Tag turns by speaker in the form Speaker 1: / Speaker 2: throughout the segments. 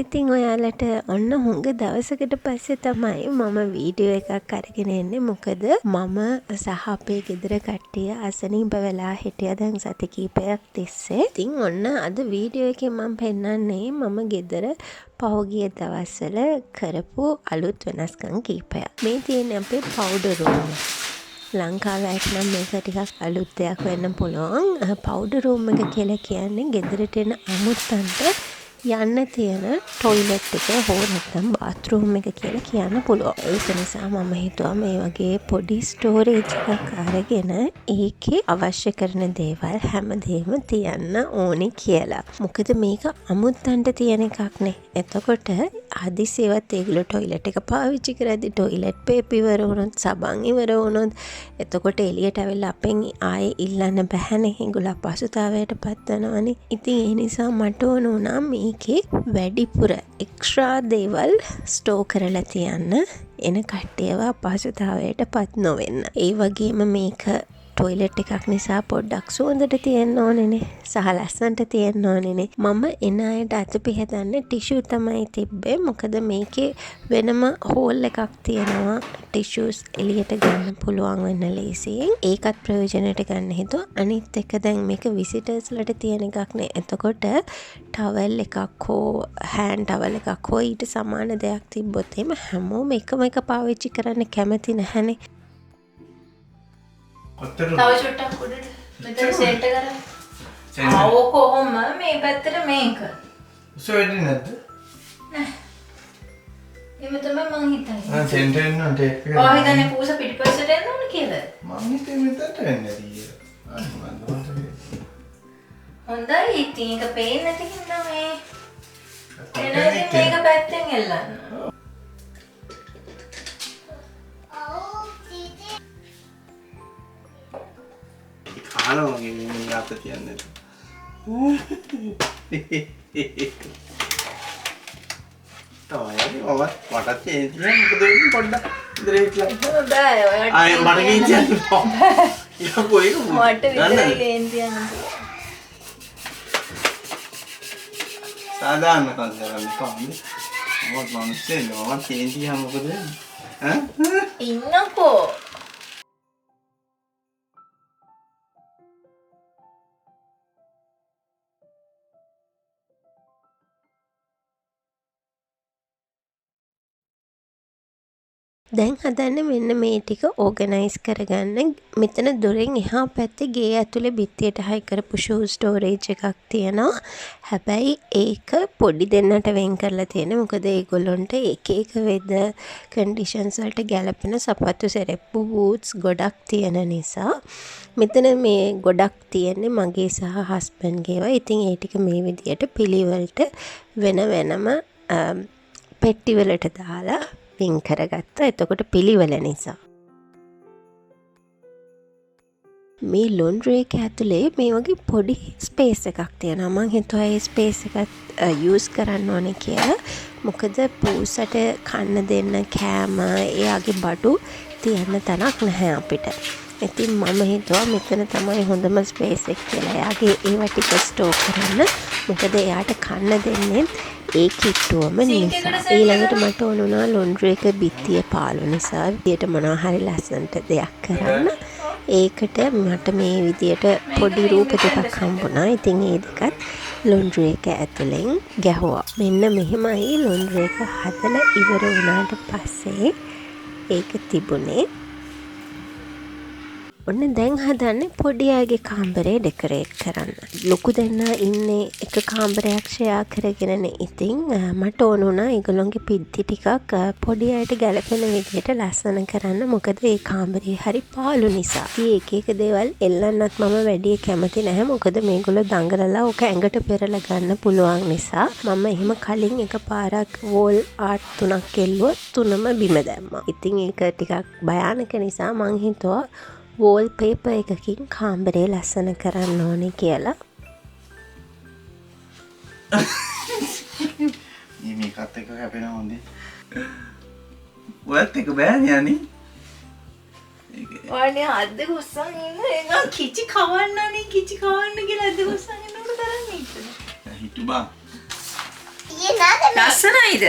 Speaker 1: ඉතින් ඔයාලට ඔන්න හුඟ දවසකට පස්සේ තමයි මම වීඩියෝ එකක් අරගෙන එන්නේ. මොකද මම සහ අපේ ගෙදර කට්ටිය අසනීප වෙලා හිටියා දැන් සති කීපයක් තිස්සේ. ඉතින් ඔන්න අද වීඩියෝ එකෙන් මම පෙන්නන්නේ මම ගෙදර පහුගිය දවස්වල කරපු අලුත් වෙනස්කම් කීපයක්. මේ තියෙන්නේ අපේ පවුඩර් රූම්. ලංකාවට නම් මේක ටිකක් අලුත් දෙයක් වෙන්න පුළුවන්. පවුඩර් රූම් එක කියලා කියන්නේ ගෙදරට එන අමුත්තන්ට යන්න තියෙන ටොයිලට් එක හෝ නැත්නම් බාත්රූම් එක කියලා කියන්න පුළුවන්. ඒක නිසා මම හිතුවා මේ වගේ පොඩි ස්ටෝරේජ් එකක් අරගෙන ඒකේ අවශ්‍ය කරන දේවල් හැමදේම තියන්න ඕනේ කියලා. මොකද මේක අමුත්තන්ට තියෙන එකක් නේ. එතකොට හදිසියවත් ඒගොල්ලෝ ටොයිලට් එක පාවිච්චි කරද්දි ටොයිලට් පේපර් ඉවර වුණොත් සබන් ඉවර වුණොත් එතකොට එළියට ඇවිල්ලා අපෙන් ආයේ ඉල්ලන්න බැහැනේ. ඒගොල්ලෝ අපහසුතාවයට පත් වෙනවනේ. ඉතින් ඒ නිසා මට ඕන වුණා මේකේ වැඩිපුර එක්ස්ට්‍රා දේවල් ස්ටෝ කරලා තියන්න එන කට්ටියව අපහසුතාවයට පත් නොවෙන්න. ඒ වගේම මේක ටොයිලට් එකක් නිසා පොඩ්ඩක් සුවඳට තියෙන්න ඕනෙනේ. සහ ලස්සනට තියෙන්න ඕනෙනේ. මම එන අයට අත පිහදන්න ටිෂු තමයි තිබ්බේ. මොකද මේකේ වෙනම හෝල් එකක් තියෙනවා. ටිෂුස් එළියට ගන්න පුළුවන් වෙන ලේසියෙන්. ඒකත් ප්‍රයෝජනයට ගන්න හිතුවා. අනිත් එක දැන් මේක විසිටර්ස්ලට තියෙන එකක් නේ. එතකොට ටවල් එකක් හෝ හෑන්ඩ් ටවල් එකක් හෝ ඊට සමාන දෙයක් තිබ්බොත් එහෙම හැමෝම එකම එක පාවිච්චි කරන්න කැමති නැහැනේ.
Speaker 2: තව චුට්ටක් උඩට මෙතන සෙන්ටර් කරන්න. ආවෝ කොහොම මේ පැත්තට මේක.
Speaker 3: උස වෙන්නේ නැද්ද?
Speaker 2: නෑ. එහෙම තමයි මං හිතන්නේ.
Speaker 3: සෙන්ටර් එන්න ටේප් එක.
Speaker 2: ඔය හිතන්නේ පූස පිටිපස්සට එන්න ඕන කියලා.
Speaker 3: මම හිතේ මෙතනට එන්නේ නැති.
Speaker 2: හොඳයි ඉතින් ඒක පේන්නේ නැති හින්දා මේ එනදී මේක පැත්තෙන් එල්ලන්න.
Speaker 3: කාලා වගේ මේ අත තියන්නේ. තමයි මට තේරෙන්නේ මොකද වෙන්නේ පොඩ්ඩක් ඉදිරියට ලඟ.
Speaker 2: හොඳයි ඔයාලට.
Speaker 3: ආයේ මට කියන්න බෑ. යකෝ ඒක
Speaker 2: මට විතරයි කේන්ති යන්න.
Speaker 3: සාදාන්න කන්දරන්නේ කොහොමද? මොකද මම ඉන්නේ මම කේන්ති ගියාම මොකද වෙන්නේ? ඈ?
Speaker 2: ඉන්නකෝ.
Speaker 1: දැන් හදන්න මෙන්න මේ ටික ඕගනයිස් කරගන්න. මෙතන දොරෙන් එහා පැත්තේ ගේ ඇතුලේ බිත්තියට හයි කරපු ෂූ ස්ටෝරේජ් එකක් තියෙනවා. හැබැයි ඒක පොඩි දෙන්නට වෙන් කරලා තියෙනවා. මොකද ඒගොල්ලොන්ට එක එක වෙදර් කන්ඩිෂන්ස් වලට ගැලපෙන සපත්තු සෙරෙප්පු බූට්ස් ගොඩක් තියෙන නිසා මෙතන මේ ගොඩක් තියෙන්නේ මගේ සහ හස්බන්ඩ්ගේවා. ඉතින් ඒ ටික මේ විදියට පිළිවෙලට වෙන වෙනම පෙට්ටි වලට දාලා පින් කරගත්තා. එතකොට පිළිවෙල නිසා මේ ලොන්ඩ්‍රි එක ඇතුලේ මේ වගේ පොඩි ස්පේස් එකක් තියෙනවා. මං හිතුවා ඒ ස්පේස් එකත් යූස් කරන්න ඕනේ කියලා. මොකද පූසට කන්න දෙන්න කෑම එයාගේ බඩු තියන්න තැනක් නැහැ අපිට. ඉතින් මම හිතුවා මෙතන තමයි හොඳම ස්පේස් එක කියලා. එයාගේ ඒවා ටික ස්ටෝර් කරන්න. මොකද එයාට කන්න දෙන්නේ ඒ කිට්ටුවම නිසා. ඊළඟට මට ඕන වුණා ලොන්ඩ්‍රි එක බිත්තිය පාළු නිසා විදියට මොනවා හරි ලස්සනට දෙයක් කරන්න. ඒකට මට මේ විදියට පොඩි රූප දෙකක් හම්බුණා. ඉතින් ඒ දෙකත් ලොන්ඩ්‍රි එක ඇතුලෙන් ගැහුවා. මෙන්න මෙහෙමයි ලොන්ඩ්‍රි එක හදලා ඉවර වුණාට පස්සේ ඒක තිබුණේ. ඔන්න දැන් හදන්නේ පොඩි අයගේ කාමරේ ඩෙකොරේට් කරන්න. ලොකු දෙන්නා ඉන්නේ එක කාමරයක් ෂෙයා කරගෙනනේ. ඉතින් මට ඕන වුණා ඒගොල්ලොන්ගේ පිද්දි ටිකක් පොඩි අයට ගැලපෙන විදිහට ලස්සන කරන්න. මොකද ඒ කාමරේ හරි පාළු නිසා. එක එක දේවල් එල්ලන්නත් මම වැඩි කැමති නැහැ. මොකද මේගොල්ලෝ දඟලලා ඕක ඇඟට පෙරලා ගන්න පුළුවන් නිසා මම එහෙම කලින් එකපාරක් වෝල් ආර්ට් 3ක් එල්ලුවා. 3ම බිම දැම්මා. ඉතින් ඒක ටිකක් භයානක නිසා මං හිතුවා වෝල් පේපර් එකකින් කාමරේ ලස්සන කරන්න ඕනේ කියලා.
Speaker 3: මේකත් එක කැපෙනවා හොඳේ. ඔයත් එක බෑනේ යන්නේ.
Speaker 2: ඔයනේ අද්ද ගොස්සන් ඉන්න එක කිචි කවන්නනේ කිචි කවන්න කියලා අද්ද ගොස්සන් ඉන්නකොට තරන්නේ ඉතින්.
Speaker 3: හිටු බා.
Speaker 2: ලස්සනයිද?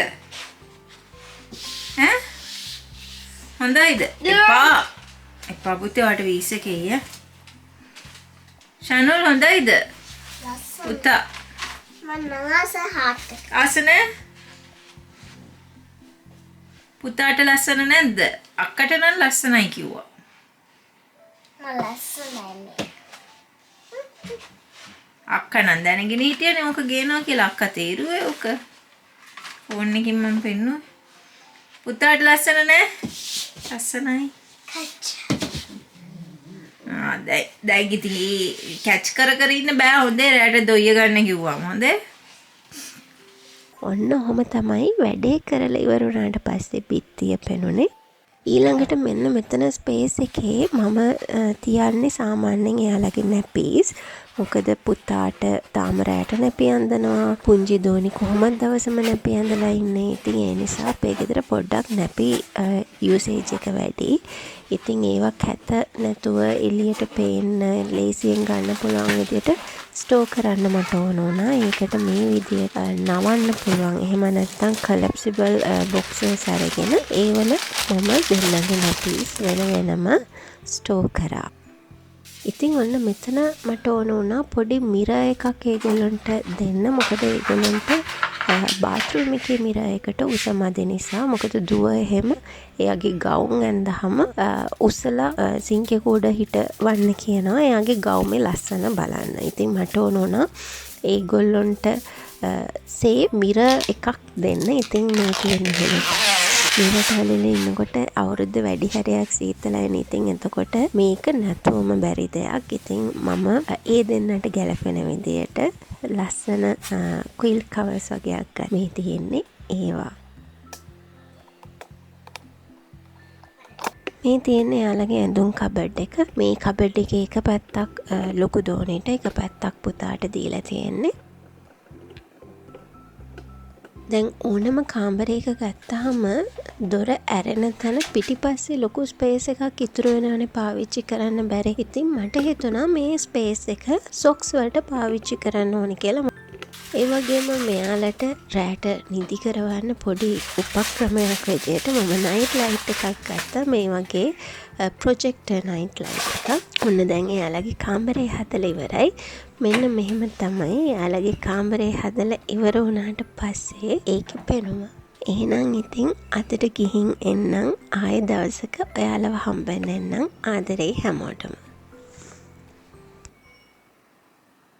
Speaker 2: ඈ? හොඳයිද? එපා පුතේ ඔයාට 20 කීය. ෂනුල් හොඳයිද? පුතා ආසන පුතාට ලස්සන නැද්ද? අක්කට නම් ලස්සනයි කිව්වා. අක්කා නම් දැනගෙන හිටියනේ ඕක ගේනවා කියලා. අක්කා තේරුවේ ඕක. ෆෝන් එකකින් මම පෙන්නුවා. පුතාට ලස්සන නෑ? ලස්සනයි. දැන් ඉතින් කැච් කර ඉන්න බෑ. හොඳේ රැට දොයිය ගන්න කිව්වම හොඳේ.
Speaker 1: ඔන්න ඔහොම තමයි වැඩේ කරලා ඉවර වුණාට පස්සේ බිත්තිය පෙනුනේ. ඊළඟට මෙන්න මෙතන ස්පේස් එකේ මම තියන්නේ සාමාන්‍යයෙන් එයාලගේ නැපීස්. මොකද පුතාට තාම රැට නැපි අඳනවා. පුංචි දෝනි කොහොමද දවසම නැපි අඳලා ඉන්නේ. ඉතින් ඒ නිසා අපේ ගෙදර පොඩ්ඩක් නැපි යූසේජ් එක වැඩි. ඉතින් ඒවා කැත නැතුව එළියට පේන්න ලේසියෙන් ගන්න පුළුවන් විදියට ස්ටෝ කරන්න මට ඕන වුණා. ඒකට මේ විදියට නවන්න පුළුවන්. එහෙම නැත්නම් කොලැප්සිබල් බොක්සස් අරගෙන ඒවල මම දෙන්නගේ නැපීස් වෙන වෙනම ස්ටෝ කරා. ඉතින් ඔන්න මෙතන මට ඕන වුණා පොඩි මිරර් එකක් ඒගොල්ලන්ට දෙන්න. මොකද ඒගොල්ලන්ට බාත්රූම් එකේ මිරර් එකට උස මදි නිසා. මොකද දුව එහෙම එයාගේ ගවුම් ඇඳහම උසලා සිංක් එක උඩ හිටවන්න කියනවා එයාගේ ගවුමේ ලස්සන බලන්න. ඉතින් මට ඕන වුණා ඒගොල්ලන්ට සේ මිරර් එකක් දෙන්න. ඉතින් මේ කියන්නේ මේකට හැලෙලා ඉන්නකොට අවුරුද්ද වැඩි හරියක් සීතලයි. ඉතින් එතකොට මේක නැතුවම බැරි දෙයක්. ඉතින් මම ඒ දෙන්නට ගැලපෙන විදියට ලස්සන ක්විල් කවර්ස් වගේක් මේ තියෙන්නේ ඒවා. මේ තියෙන්නේ යාළගේ ඇඳුම් කබඩ් එක. මේ කබඩ් එකේ එක පැත්තක් ලොකු දෝනෙට, එක පැත්තක් පුතාට දීලා තියෙන්නේ. දැන් ඕනම කාමරයක ගත්තාම දොර ඇරෙන තැන පිටිපස්සේ ලොකු ස්පේස් එකක් ඉතුරු වෙනවනේ පාවිච්චි කරන්න බැරි. ඉතින් මට හිතුණා මේ ස්පේස් එක සොක්ස් වලට පාවිච්චි කරන්න ඕනි කියලා. ඒ වගේම මෙයාලට රැට නිදි කරවන්න පොඩි උපක්‍රමයක් විදියට මම නයිට් ලයිට් එකක් ගත්තා. මේ වගේ ප්‍රොජෙක්ටර් නයිට් ලයිට් එකක්. ඔන්න දැන් එයාලගේ කාමරේ හදලා ඉවරයි. මෙන්න මෙහෙම තමයි එයාලගේ කාමරේ හදලා ඉවර වුණාට පස්සේ ඒකේ පෙනුම. එහෙනම් ඉතින් අදට ගිහින් එන්නම්. ආයෙ දවසක ඔයාලව හම්බෙන්න එන්නම්. ආදරේ හැමෝටම.